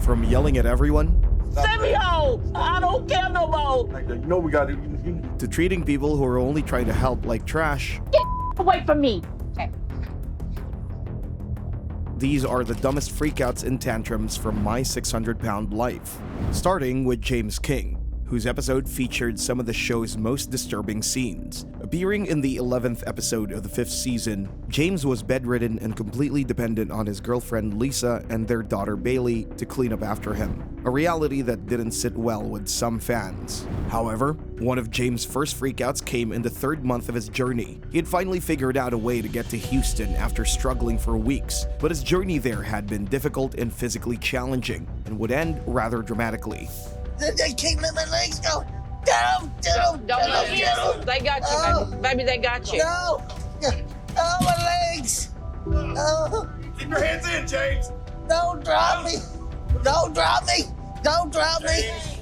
From yelling at everyone, send me home! I don't care no more! You know we got it. to treating people who are only trying to help like trash. Get away from me! Okay. These are the dumbest freakouts and tantrums from My 600-Pound Life. Starting with James King, whose episode featured some of the show's most disturbing scenes. Appearing in the 11th episode of the 5th season, James was bedridden and completely dependent on his girlfriend Lisa and their daughter Bailey to clean up after him, a reality that didn't sit well with some fans. However, one of James' first freakouts came in the 3rd month of his journey. He had finally figured out a way to get to Houston after struggling for weeks, but his journey there had been difficult and physically challenging, and would end rather dramatically. They can't let my legs go. Get them, Don't let them. They got you, baby. Baby, they got you. No. Oh, my legs. Oh. Keep your hands in, James. Don't drop me. Don't drop me. Don't drop me. James.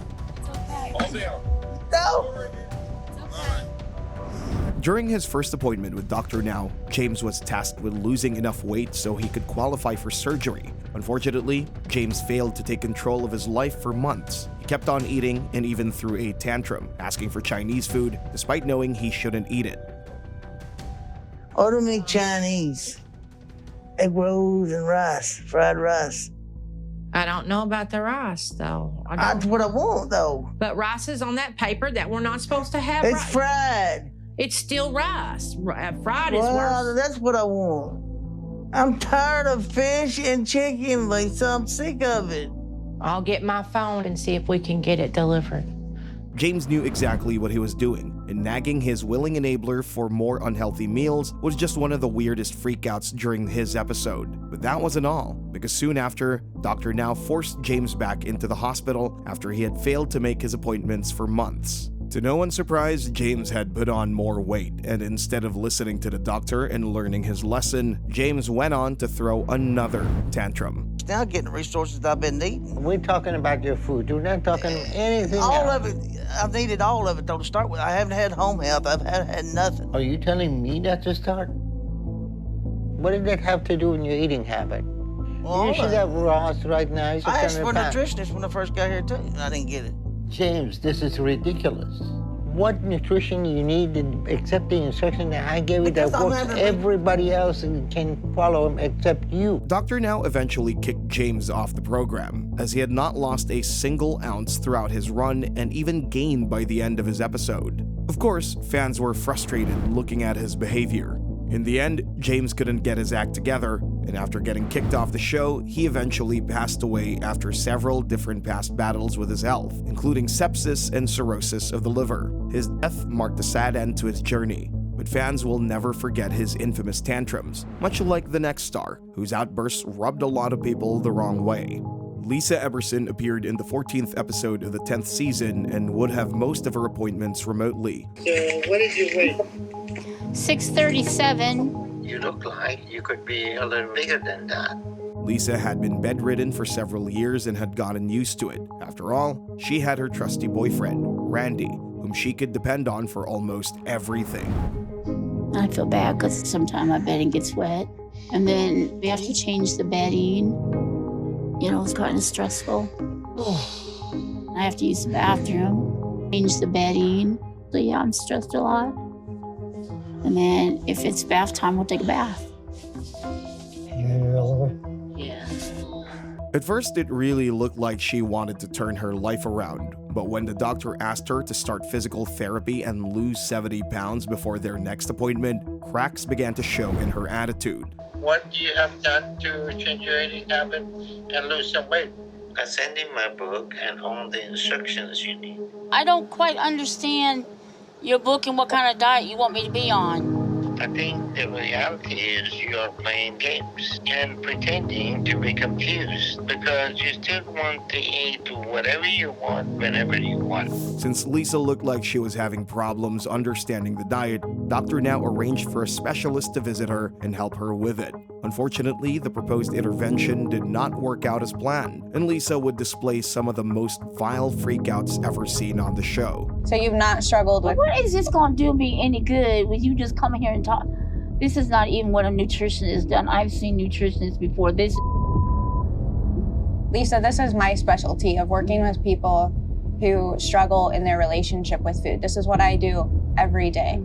Fall down. No. During his first appointment with Dr. Now, James was tasked with losing enough weight so he could qualify for surgery. Unfortunately, James failed to take control of his life for months. He kept on eating and even threw a tantrum, asking for Chinese food despite knowing he shouldn't eat it. Order me Chinese. Egg rolls and rice, fried rice. I don't know about the rice, though. That's what I want, though. But rice is on that paper that we're not supposed to have. It's fried. It's still rice. Fried is Well, worse. that's what I want. I'm tired of fish and chicken, Lisa. I'm sick of it. I'll get my phone and see if we can get it delivered. James knew exactly what he was doing, and nagging his willing enabler for more unhealthy meals was just one of the weirdest freakouts during his episode. But that wasn't all, because soon after, Dr. Now forced James back into the hospital after he had failed to make his appointments for months. To no one's surprise, James had put on more weight, and instead of listening to the doctor and learning his lesson, James went on to throw another tantrum. Now getting the resources I've been needing. We're talking about your food. We're not talking anything All else. of it. I've needed all of it, though, to start with. I haven't had home health. I've had nothing. Are you telling me that to start? What did that have to do with your eating habit? Well, You should have Ross right now. He's I asked for a 600 pounds. nutritionist when I first got here, too, and I didn't get it. James, this is ridiculous. What nutrition you need except the instruction that I gave you Because that I'm works, having- everybody else can follow him except you. Dr. Now eventually kicked James off the program, as he had not lost a single ounce throughout his run and even gained by the end of his episode. Of course, fans were frustrated looking at his behavior. In the end, James couldn't get his act together, and after getting kicked off the show, he eventually passed away after several different past battles with his health, including sepsis and cirrhosis of the liver. His death marked a sad end to his journey, but fans will never forget his infamous tantrums, much like the next star, whose outbursts rubbed a lot of people the wrong way. Lisa Eberson appeared in the 14th episode of the 10th season and would have most of her appointments remotely. So, what did you weigh? 637. You look like you could be a little bigger than that. Lisa had been bedridden for several years and had gotten used to it. After all, she had her trusty boyfriend, Randy, whom she could depend on for almost everything. I feel bad because sometimes my bedding gets wet. And then we have to change the bedding. You know, it's kind of stressful. I have to use the bathroom, change the bedding. So yeah, I'm stressed a lot. And then if it's bath time, we'll take a bath. Yeah. At first, it really looked like she wanted to turn her life around, but when the doctor asked her to start physical therapy and lose 70 pounds before their next appointment, cracks began to show in her attitude. What do you have done to change your eating habit and lose some weight? I send in my book and all the instructions you need. I don't quite understand your book and what kind of diet you want me to be on. I think the reality is you're playing games and pretending to be confused because you still want to eat whatever you want, whenever you want. Since Lisa looked like she was having problems understanding the diet, Dr. Now arranged for a specialist to visit her and help her with it. Unfortunately, the proposed intervention did not work out as planned, and Lisa would display some of the most vile freakouts ever seen on the show. So you've not struggled with... What is this going to do me any good with you just coming here and talk? This is not even what a nutritionist has done. I've seen nutritionists before. This Lisa, this is my specialty of working with people who struggle in their relationship with food. This is what I do every day.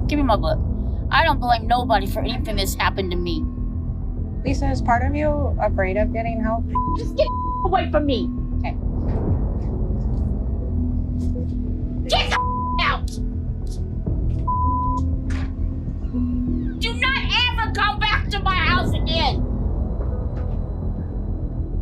Give me my book. I don't blame nobody for anything that's happened to me. Lisa, is part of you afraid of getting help? Just get away from me. Okay. Get the out! Do not ever come back to my house again!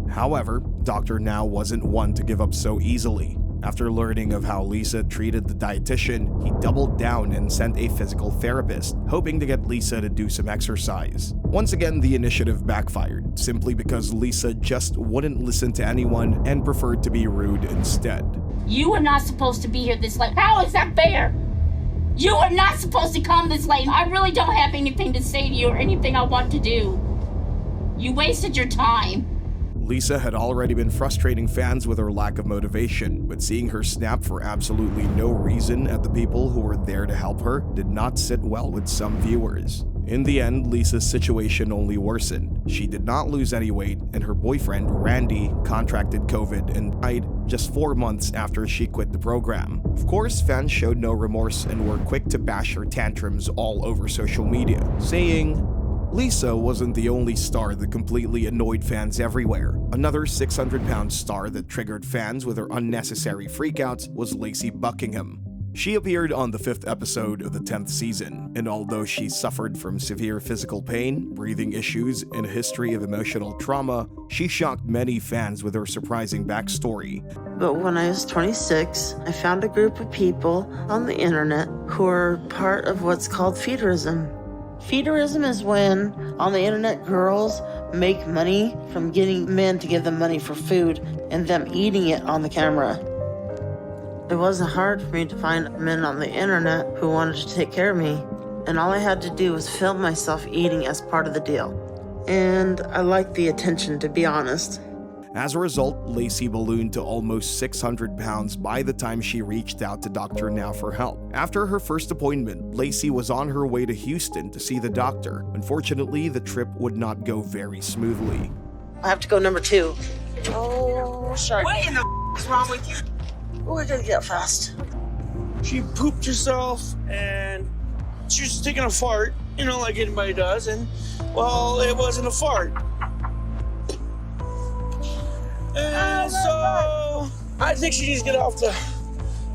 However, Dr. Now wasn't one to give up so easily. After learning of how Lisa treated the dietitian, he doubled down and sent a physical therapist, hoping to get Lisa to do some exercise. Once again, the initiative backfired, simply because Lisa just wouldn't listen to anyone and preferred to be rude instead. You are not supposed to be here this late. How is that fair? You are not supposed to come this late. I really don't have anything to say to you or anything I want to do. You wasted your time. Lisa had already been frustrating fans with her lack of motivation, but seeing her snap for absolutely no reason at the people who were there to help her did not sit well with some viewers. In the end, Lisa's situation only worsened. She did not lose any weight, and her boyfriend, Randy, contracted COVID and died just 4 months after she quit the program. Of course, fans showed no remorse and were quick to bash her tantrums all over social media, saying, Lisa wasn't the only star that completely annoyed fans everywhere. Another 600-pound star that triggered fans with her unnecessary freakouts was Lacey Buckingham. She appeared on the 5th episode of the 10th season, and although she suffered from severe physical pain, breathing issues, and a history of emotional trauma, she shocked many fans with her surprising backstory. But when I was 26, I found a group of people on the internet who are part of what's called feederism. Feederism is when, on the internet, girls make money from getting men to give them money for food and them eating it on the camera. It wasn't hard for me to find men on the internet who wanted to take care of me, and all I had to do was film myself eating as part of the deal. And I liked the attention, to be honest. As a result, Lacey ballooned to almost 600 pounds by the time she reached out to Dr. Now for help. After her first appointment, Lacey was on her way to Houston to see the doctor. Unfortunately, the trip would not go very smoothly. I have to go number 2. Oh, shark. What in the is wrong with you? Oh, I gotta get fast. She pooped herself and she was taking a fart, you know, like anybody does, and well, it wasn't a fart. And so I think she needs to get off the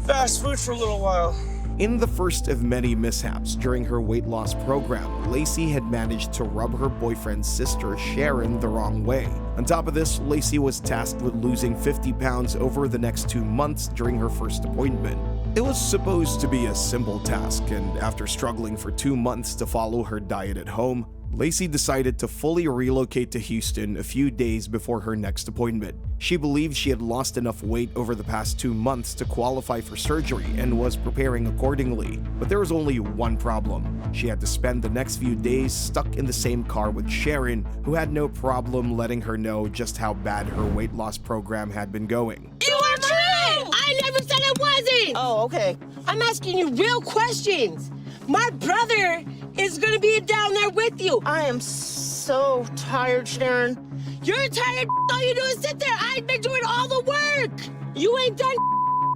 fast food for a little while. In the first of many mishaps during her weight loss program, Lacey had managed to rub her boyfriend's sister, Sharon, the wrong way. On top of this, Lacey was tasked with losing 50 pounds over the next 2 months during her first appointment. It was supposed to be a simple task, and after struggling for 2 months to follow her diet at home, Lacey decided to fully relocate to Houston a few days before her next appointment. She believed she had lost enough weight over the past 2 months to qualify for surgery and was preparing accordingly. But there was only one problem. She had to spend the next few days stuck in the same car with Sharon, who had no problem letting her know just how bad her weight loss program had been going. You are true! I never said it wasn't! Oh, okay. I'm asking you real questions. My brother is gonna be down there with you. I am so tired, Sharon. You're tired. All you do is sit there. I've been doing all the work. You ain't done.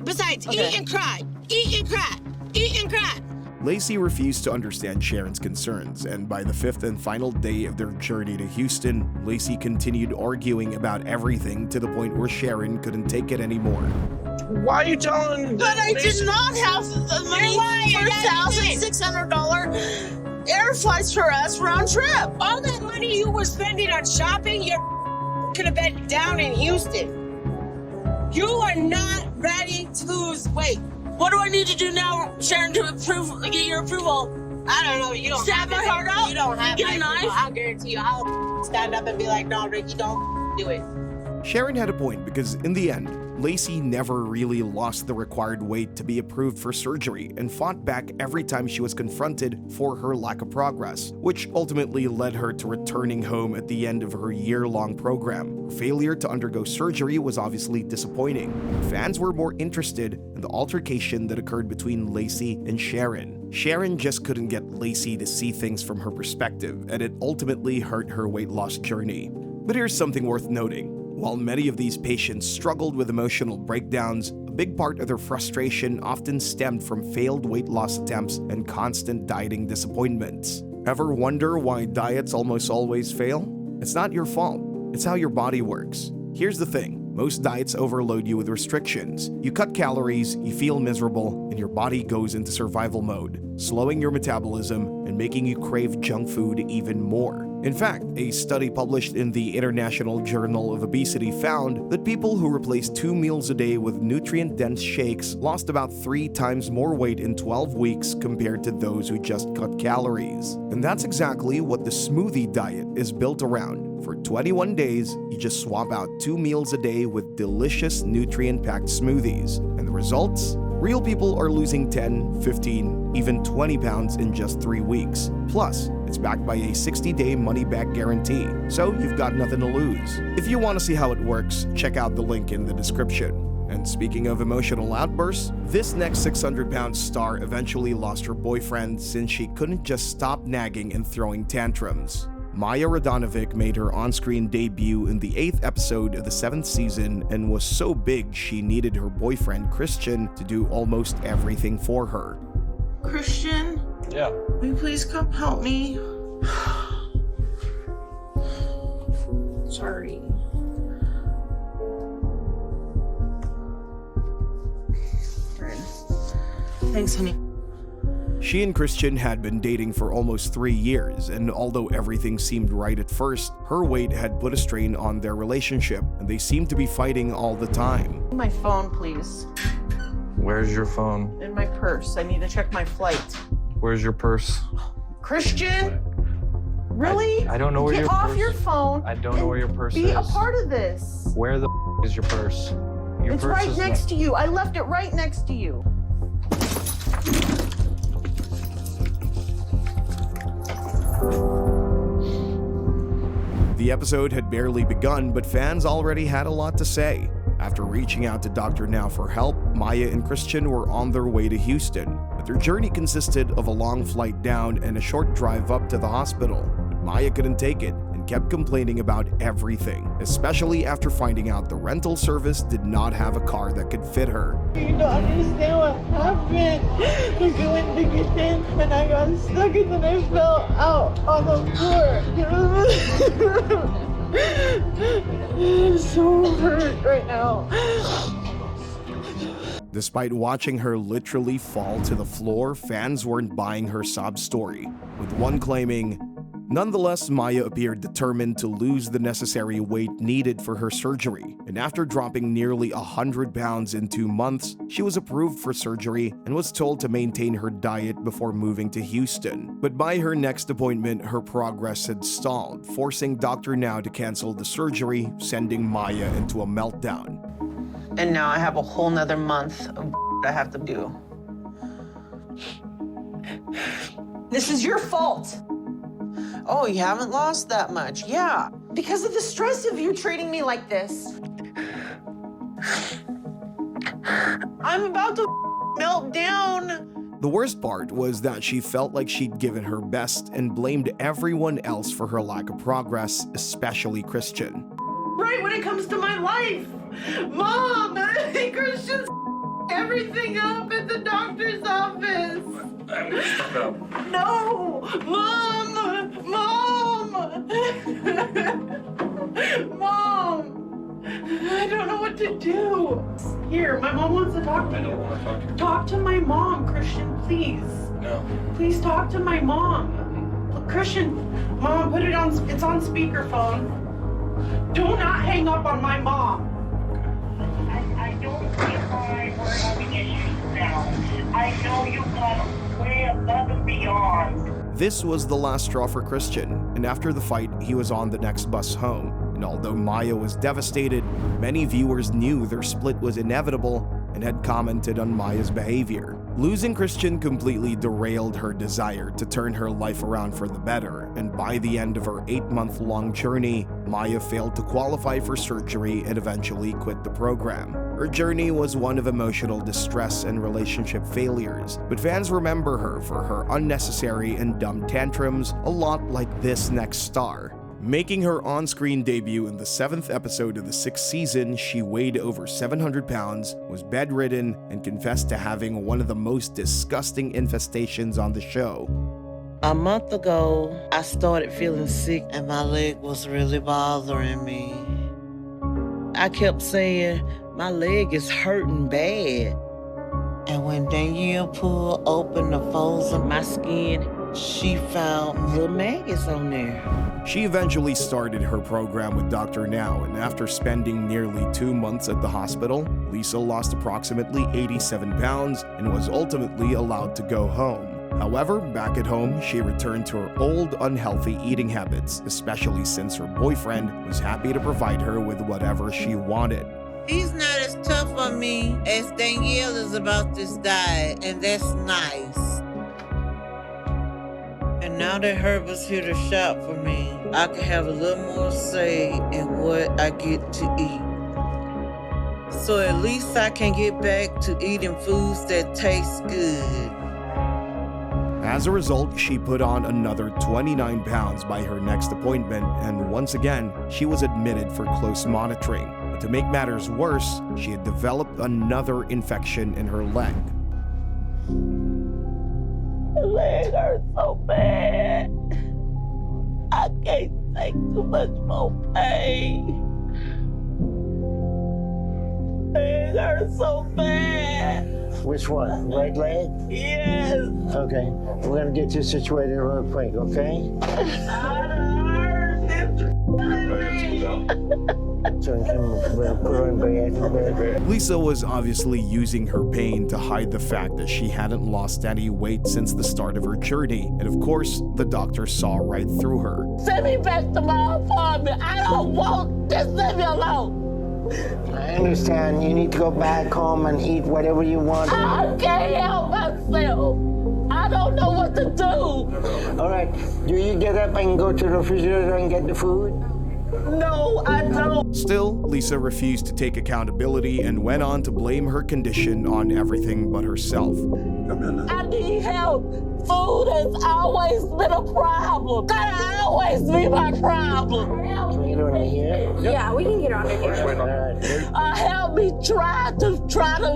Besides, Okay. eat and cry. Eat and cry. Eat and cry. Lacey refused to understand Sharon's concerns, and by the 5th and final day of their journey to Houston, Lacey continued arguing about everything to the point where Sharon couldn't take it anymore. Why are you telling? But I did not have the money for $1,600 air flights for us round trip. All that money you were spending on shopping, you could have been down in Houston. You are not ready to lose weight. What do I need to do now, Sharon, to get your approval? I don't know. You don't Stab have my it. heart out? You don't have Get my a knife? approval. I'll guarantee you. I'll stand up and be like, no, Ricky, don't do it. Sharon had a point because in the end, Lacey never really lost the required weight to be approved for surgery and fought back every time she was confronted for her lack of progress, which ultimately led her to returning home at the end of her year-long program. Her failure to undergo surgery was obviously disappointing. Fans were more interested in the altercation that occurred between Lacey and Sharon. Sharon just couldn't get Lacey to see things from her perspective, and it ultimately hurt her weight loss journey. But here's something worth noting. While many of these patients struggled with emotional breakdowns, a big part of their frustration often stemmed from failed weight loss attempts and constant dieting disappointments. Ever wonder why diets almost always fail? It's not your fault. It's how your body works. Here's the thing. Most diets overload you with restrictions. You cut calories, you feel miserable, and your body goes into survival mode, slowing your metabolism and making you crave junk food even more. In fact, a study published in the International Journal of Obesity found that people who replaced 2 meals a day with nutrient-dense shakes lost about 3 times more weight in 12 weeks compared to those who just cut calories. And that's exactly what the smoothie diet is built around. For 21 days, you just swap out 2 meals a day with delicious nutrient-packed smoothies. And the results? Real people are losing 10, 15, even 20 pounds in just 3 weeks. Plus, it's backed by a 60-day money-back guarantee, so you've got nothing to lose. If you want to see how it works, check out the link in the description. And speaking of emotional outbursts, this next 600-pound star eventually lost her boyfriend since she couldn't just stop nagging and throwing tantrums. Maya Radanovic made her on-screen debut in the 8th episode of the 7th season and was so big she needed her boyfriend Christian to do almost everything for her. Christian? Yeah. Will you please come help me? Sorry. Thanks, honey. She and Christian had been dating for almost 3 years, and although everything seemed right at first, her weight had put a strain on their relationship, and they seemed to be fighting all the time. My phone, please. Where's your phone? In my purse. I need to check my flight. Where's your purse? Christian? Really? I don't know where your Get purse off your phone. I don't know where your purse Be is. a part of this. Where the is your purse? Your It's purse right is next to you. I left it right next to you. The episode had barely begun, but fans already had a lot to say. After reaching out to Dr. Now for help, Maya and Christian were on their way to Houston. But their journey consisted of a long flight down and a short drive up to the hospital. But Maya couldn't take it and kept complaining about everything, especially after finding out the rental service did not have a car that could fit her. You don't understand what happened. I went to get in and I got stuck and then I fell out on the floor. I'm so hurt right now. Despite watching her literally fall to the floor, fans weren't buying her sob story, with one claiming, "Nonetheless, Maya appeared determined to lose the necessary weight needed for her surgery, and after dropping nearly 100 pounds in 2 months, she was approved for surgery and was told to maintain her diet before moving to Houston. But by her next appointment, her progress had stalled, forcing Dr. Now to cancel the surgery, sending Maya into a meltdown. And now I have a whole nother month of I have to do. This is your fault. Oh, you haven't lost that much. Yeah. Because of the stress of you treating me like this. I'm about to melt down. The worst part was that she felt like she'd given her best and blamed everyone else for her lack of progress, especially Christian. Right when it comes to my life. Mom, Christian's everything up at the doctor's office. No, Mom, I don't know what to do. Here, my mom wants to talk to you. I don't want to talk to you. Talk to my mom, Christian, please. No. Please talk to my mom. Look, Christian, Mom, put it on, it's on speakerphone. Do not hang up on my mom. I don't see why we're having issues now. I know you've gone way above and beyond. This was the last straw for Christian, and after the fight, he was on the next bus home. And although Maya was devastated, many viewers knew their split was inevitable and had commented on Maya's behavior. Losing Christian completely derailed her desire to turn her life around for the better, and by the end of her 8-month-long journey, Maya failed to qualify for surgery and eventually quit the program. Her journey was one of emotional distress and relationship failures, but fans remember her for her unnecessary and dumb tantrums, a lot like this next star, Making her on-screen debut in the 7th episode of the 6th season, she weighed over 700 pounds, was bedridden, and confessed to having one of the most disgusting infestations on the show. A month ago, I started feeling sick and my leg was really bothering me. I kept saying, my leg is hurting bad. And when Danielle pulled open the folds of my skin, she found little maggots on there. She eventually started her program with Dr. Now, and after spending nearly 2 months at the hospital, Lisa lost approximately 87 pounds and was ultimately allowed to go home. However, back at home, she returned to her old unhealthy eating habits, especially since her boyfriend was happy to provide her with whatever she wanted. He's not as tough on me as Danielle is about this diet, and that's nice. And now that Herb is here to shop for me, I can have a little more say in what I get to eat. So at least I can get back to eating foods that taste good. As a result, she put on another 29 pounds by her next appointment, and once again, she was admitted for close monitoring. But to make matters worse, she had developed another infection in her leg. My leg hurts so bad. I can't take too much more pain. My leg hurts so bad. Which one? Right leg? Yes. Okay. We're gonna get you situated real quick, okay? Lisa was obviously using her pain to hide the fact that she hadn't lost any weight since the start of her journey, and of course, the doctor saw right through her. Send me back to my apartment. I don't want. Just leave me alone. I understand. You need to go back home and eat whatever you want. I can't help myself. I don't know what to do. All right. Do you get up and go to the refrigerator and get the food? No, I don't. Still, Lisa refused to take accountability and went on to blame her condition on everything but herself. I need help. Food has always been a problem. That'll always be my problem. Can we get under here? Yeah, we can get under here. All right. Help me try to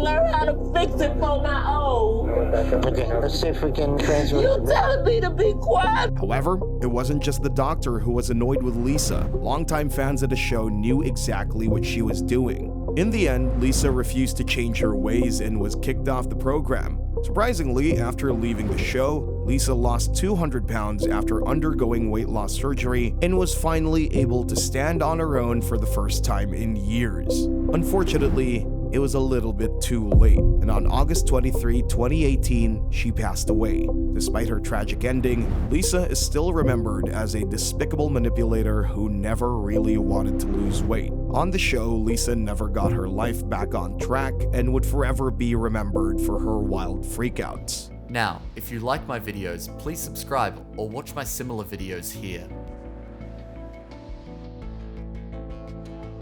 learn how to fix it for my own. Okay, let's see if we can transfer. You telling me to be quiet? However, it wasn't just the doctor who was annoyed with Lisa. Longtime fans of the show knew exactly what she was doing. In the end, Lisa refused to change her ways and was kicked off the program. Surprisingly, after leaving the show, Lisa lost 200 pounds after undergoing weight loss surgery and was finally able to stand on her own for the first time in years. Unfortunately, it was a little bit too late, and on August 23, 2018, she passed away. Despite her tragic ending, Lisa is still remembered as a despicable manipulator who never really wanted to lose weight. On the show, Lisa never got her life back on track and would forever be remembered for her wild freakouts. Now, if you like my videos, please subscribe or watch my similar videos here.